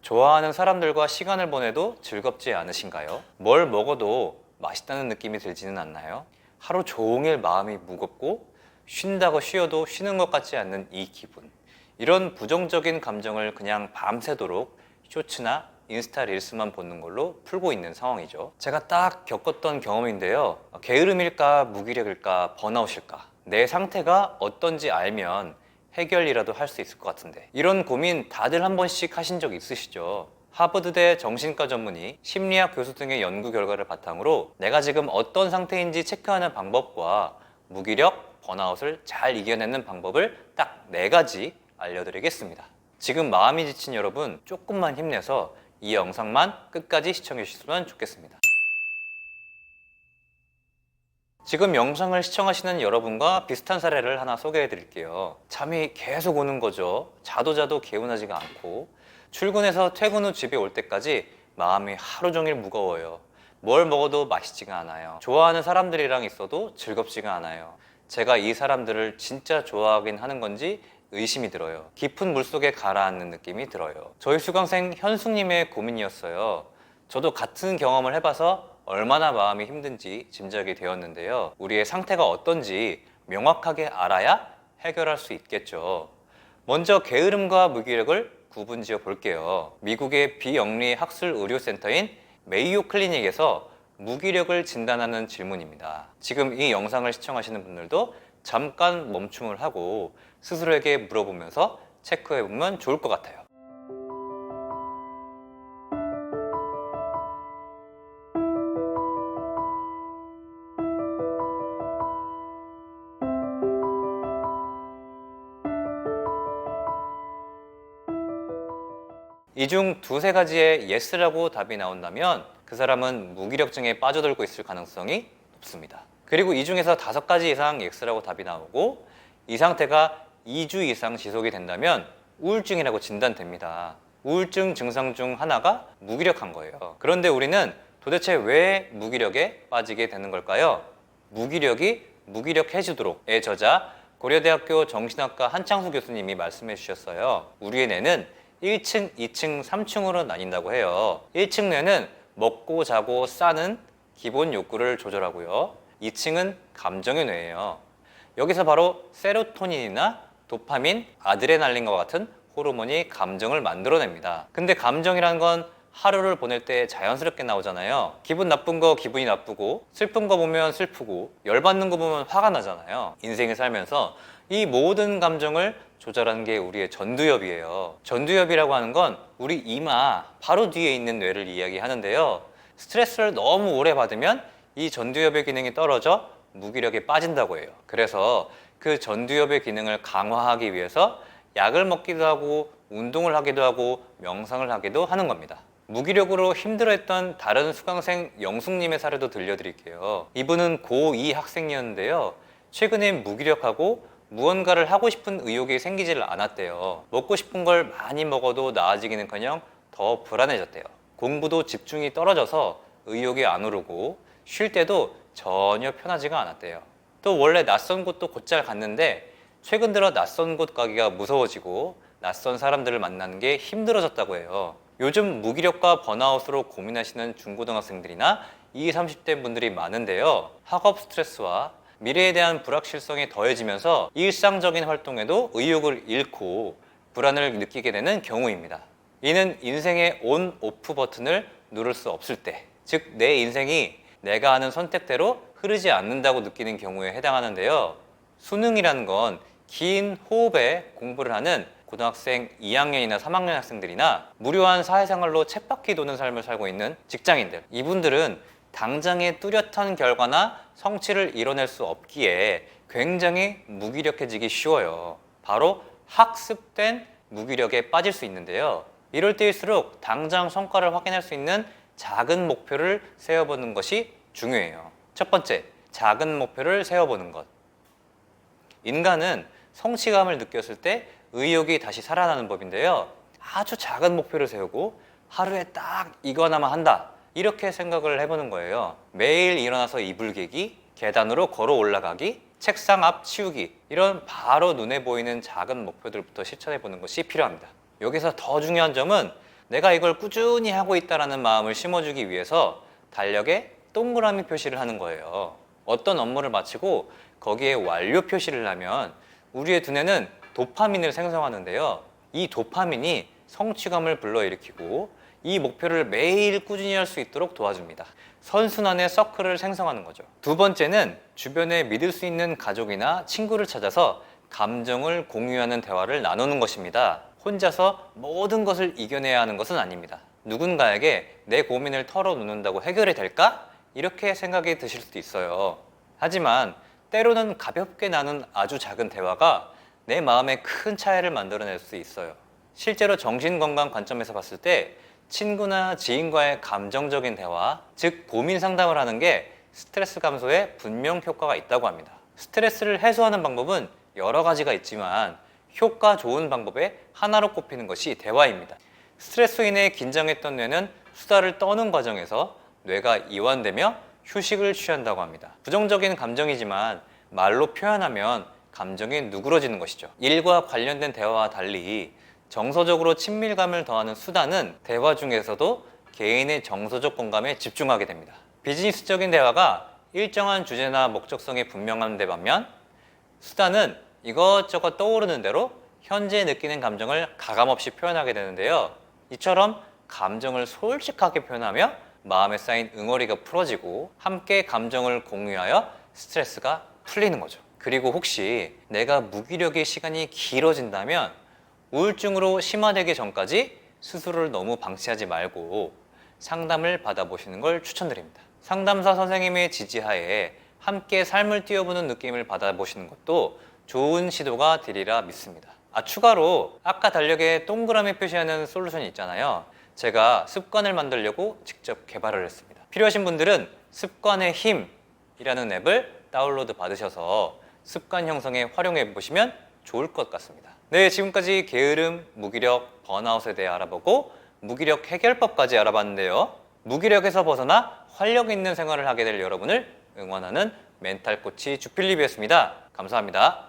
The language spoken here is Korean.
좋아하는 사람들과 시간을 보내도 즐겁지 않으신가요? 뭘 먹어도 맛있다는 느낌이 들지는 않나요? 하루 종일 마음이 무겁고 쉰다고 쉬어도 쉬는 것 같지 않는 이 기분. 이런 부정적인 감정을 그냥 밤새도록 쇼츠나 인스타 릴스만 보는 걸로 풀고 있는 상황이죠. 제가 딱 겪었던 경험인데요. 게으름일까, 무기력일까, 번아웃일까? 내 상태가 어떤지 알면 해결이라도 할 수 있을 것 같은데, 이런 고민 다들 한 번씩 하신 적 있으시죠? 하버드대 정신과 전문의, 심리학 교수 등의 연구 결과를 바탕으로 내가 지금 어떤 상태인지 체크하는 방법과 무기력, 번아웃을 잘 이겨내는 방법을 딱 4가지 알려드리겠습니다. 지금 마음이 지친 여러분, 조금만 힘내서 이 영상만 끝까지 시청해 주셨으면 좋겠습니다. 지금 영상을 시청하시는 여러분과 비슷한 사례를 하나 소개해 드릴게요. 잠이 계속 오는 거죠. 자도 개운하지가 않고, 출근해서 퇴근 후 집에 올 때까지 마음이 하루 종일 무거워요. 뭘 먹어도 맛있지가 않아요. 좋아하는 사람들이랑 있어도 즐겁지가 않아요. 제가 이 사람들을 진짜 좋아하긴 하는 건지 의심이 들어요. 깊은 물속에 가라앉는 느낌이 들어요. 저희 수강생 현숙님의 고민이었어요. 저도 같은 경험을 해봐서 얼마나 마음이 힘든지 짐작이 되었는데요. 우리의 상태가 어떤지 명확하게 알아야 해결할 수 있겠죠. 먼저 게으름과 무기력을 구분지어 볼게요. 미국의 비영리 학술 의료센터인 메이오 클리닉에서 무기력을 진단하는 질문입니다. 지금 이 영상을 시청하시는 분들도 잠깐 멈춤을 하고 스스로에게 물어보면서 체크해보면 좋을 것 같아요. 이 중 2-3가지의 yes라고 답이 나온다면 그 사람은 무기력증에 빠져들고 있을 가능성이 높습니다. 그리고 이 중에서 5가지 이상 yes라고 답이 나오고 이 상태가 2주 이상 지속이 된다면 우울증이라고 진단됩니다. 우울증 증상 중 하나가 무기력한 거예요. 그런데 우리는 도대체 왜 무기력에 빠지게 되는 걸까요? 무기력이 무기력해지도록의 저자 고려대학교 정신학과 한창수 교수님이 말씀해 주셨어요. 우리의 뇌는 1층, 2층, 3층으로 나뉜다고 해요. 1층 뇌는 먹고 자고 싸는 기본 욕구를 조절하고요. 2층은 감정의 뇌예요. 여기서 바로 세로토닌이나 도파민, 아드레날린과 같은 호르몬이 감정을 만들어냅니다. 근데 감정이란 건 하루를 보낼 때 자연스럽게 나오잖아요. 기분 나쁜 거 기분이 나쁘고, 슬픈 거 보면 슬프고, 열받는 거 보면 화가 나잖아요. 인생을 살면서 이 모든 감정을 조절하는 게 우리의 전두엽이에요. 전두엽이라고 하는 건 우리 이마 바로 뒤에 있는 뇌를 이야기하는데요. 스트레스를 너무 오래 받으면 이 전두엽의 기능이 떨어져 무기력에 빠진다고 해요. 그래서 그 전두엽의 기능을 강화하기 위해서 약을 먹기도 하고 운동을 하기도 하고 명상을 하기도 하는 겁니다. 무기력으로 힘들어했던 다른 수강생 영숙님의 사례도 들려드릴게요. 이분은 고2 학생이었는데요. 최근에 무기력하고 무언가를 하고 싶은 의욕이 생기질 않았대요. 먹고 싶은 걸 많이 먹어도 나아지기는커녕 더 불안해졌대요. 공부도 집중이 떨어져서 의욕이 안 오르고 쉴 때도 전혀 편하지가 않았대요. 또 원래 낯선 곳도 곧잘 갔는데 최근 들어 낯선 곳 가기가 무서워지고 낯선 사람들을 만나는 게 힘들어졌다고 해요. 요즘 무기력과 번아웃으로 고민하시는 중고등학생들이나 20, 30대 분들이 많은데요. 학업 스트레스와 미래에 대한 불확실성이 더해지면서 일상적인 활동에도 의욕을 잃고 불안을 느끼게 되는 경우입니다. 이는 인생의 온, 오프 버튼을 누를 수 없을 때, 즉 내 인생이 내가 하는 선택대로 흐르지 않는다고 느끼는 경우에 해당하는데요. 수능이라는 건 긴 호흡에 공부를 하는 고등학생 2학년이나 3학년 학생들이나 무료한 사회생활로 쳇바퀴 도는 삶을 살고 있는 직장인들, 이분들은 당장의 뚜렷한 결과나 성취를 이뤄낼 수 없기에 굉장히 무기력해지기 쉬워요. 바로 학습된 무기력에 빠질 수 있는데요. 이럴 때일수록 당장 성과를 확인할 수 있는 작은 목표를 세워보는 것이 중요해요. 첫 번째, 작은 목표를 세워보는 것. 인간은 성취감을 느꼈을 때 의욕이 다시 살아나는 법인데요. 아주 작은 목표를 세우고 하루에 딱 이거 하나만 한다, 이렇게 생각을 해보는 거예요. 매일 일어나서 이불 개기, 계단으로 걸어 올라가기, 책상 앞 치우기, 이런 바로 눈에 보이는 작은 목표들부터 실천해 보는 것이 필요합니다. 여기서 더 중요한 점은 내가 이걸 꾸준히 하고 있다는 마음을 심어주기 위해서 달력에 동그라미 표시를 하는 거예요. 어떤 업무를 마치고 거기에 완료 표시를 하면 우리의 두뇌는 도파민을 생성하는데요. 이 도파민이 성취감을 불러일으키고 이 목표를 매일 꾸준히 할 수 있도록 도와줍니다. 선순환의 서클을 생성하는 거죠. 두 번째는 주변에 믿을 수 있는 가족이나 친구를 찾아서 감정을 공유하는 대화를 나누는 것입니다. 혼자서 모든 것을 이겨내야 하는 것은 아닙니다. 누군가에게 내 고민을 털어놓는다고 해결이 될까? 이렇게 생각이 드실 수도 있어요. 하지만 때로는 가볍게 나눈 아주 작은 대화가 내 마음에 큰 차이를 만들어낼 수 있어요. 실제로 정신건강 관점에서 봤을 때 친구나 지인과의 감정적인 대화, 즉 고민 상담을 하는 게 스트레스 감소에 분명 효과가 있다고 합니다. 스트레스를 해소하는 방법은 여러 가지가 있지만 효과 좋은 방법의 하나로 꼽히는 것이 대화입니다. 스트레스로 인해 긴장했던 뇌는 수다를 떠는 과정에서 뇌가 이완되며 휴식을 취한다고 합니다. 부정적인 감정이지만 말로 표현하면 감정이 누그러지는 것이죠. 일과 관련된 대화와 달리 정서적으로 친밀감을 더하는 수다는 대화 중에서도 개인의 정서적 공감에 집중하게 됩니다. 비즈니스적인 대화가 일정한 주제나 목적성이 분명한 데 반면 수다는 이것저것 떠오르는 대로 현재 느끼는 감정을 가감없이 표현하게 되는데요. 이처럼 감정을 솔직하게 표현하며 마음에 쌓인 응어리가 풀어지고 함께 감정을 공유하여 스트레스가 풀리는 거죠. 그리고 혹시 내가 무기력의 시간이 길어진다면 우울증으로 심화되기 전까지 스스로를 너무 방치하지 말고 상담을 받아보시는 걸 추천드립니다. 상담사 선생님의 지지하에 함께 삶을 뛰어보는 느낌을 받아보시는 것도 좋은 시도가 되리라 믿습니다. 추가로 아까 달력에 동그라미 표시하는 솔루션이 있잖아요. 제가 습관을 만들려고 직접 개발을 했습니다. 필요하신 분들은 습관의 힘이라는 앱을 다운로드 받으셔서 습관 형성에 활용해 보시면 좋을 것 같습니다. 네, 지금까지 게으름, 무기력, 번아웃에 대해 알아보고 무기력 해결법까지 알아봤는데요. 무기력에서 벗어나 활력 있는 생활을 하게 될 여러분을 응원하는 멘탈 코치 주필립이었습니다. 감사합니다.